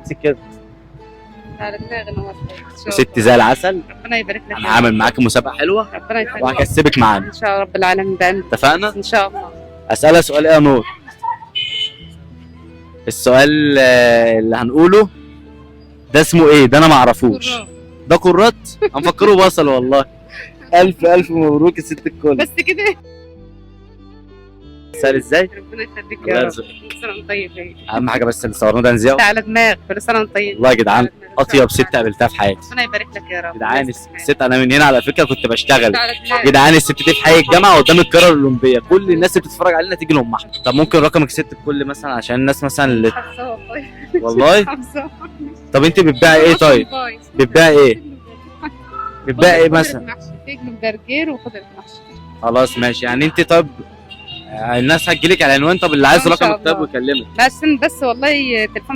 ستي كده على دماغي نور. وستي زي العسل. ربنا يبارك لك. انا عامل معاكي مسابقه حلوه ربنا يخليك. وهكسبك معانا ان شاء الله رب العالمين. ده اتفقنا؟ ان شاء الله. اسالها سؤال ايه يا نور؟ السؤال اللي هنقوله ده اسمه ايه؟ ده انا ما اعرفوش. ده كرات؟ هنفكره بصل والله. الف مبروك يا ست الكل. بس كده. سأل ازاي؟ ربنا يخليك الله يا رب. يرزقك. كل سنه وانت طيب. اهم حاجه بس اللي صورناه ده نزيعه. على دماغك. كل سنه وانت طيب. والله يا جدعان على دماغك. اطيب ست قابلتها في حياتي. ربنا يبارك لك يا رب. يا جدعان الست انا من هنا على فكره كنت بشتغل. على يا دماغك. جدعان الست دي في حي الجامعه قدام القاهره الاولمبيه، كل الناس اللي بتتفرج علينا تيجي لامها. طب ممكن رقمك ست الكل مثلا عشان الناس مثلا اللي حافظاه والله. والله. حافظاه. طب انت بتبيعي ايه طيب؟ بتبيعي ايه؟ بتبيعي ايه مثلا؟ تجمل جرجير وخضره محشي. خلاص ماشي، يعني انت طب الناس هتجيلك على العنوان. طب اللي عايز إن شاء رقمك طيب الله. ويكلمك. بس والله تليفون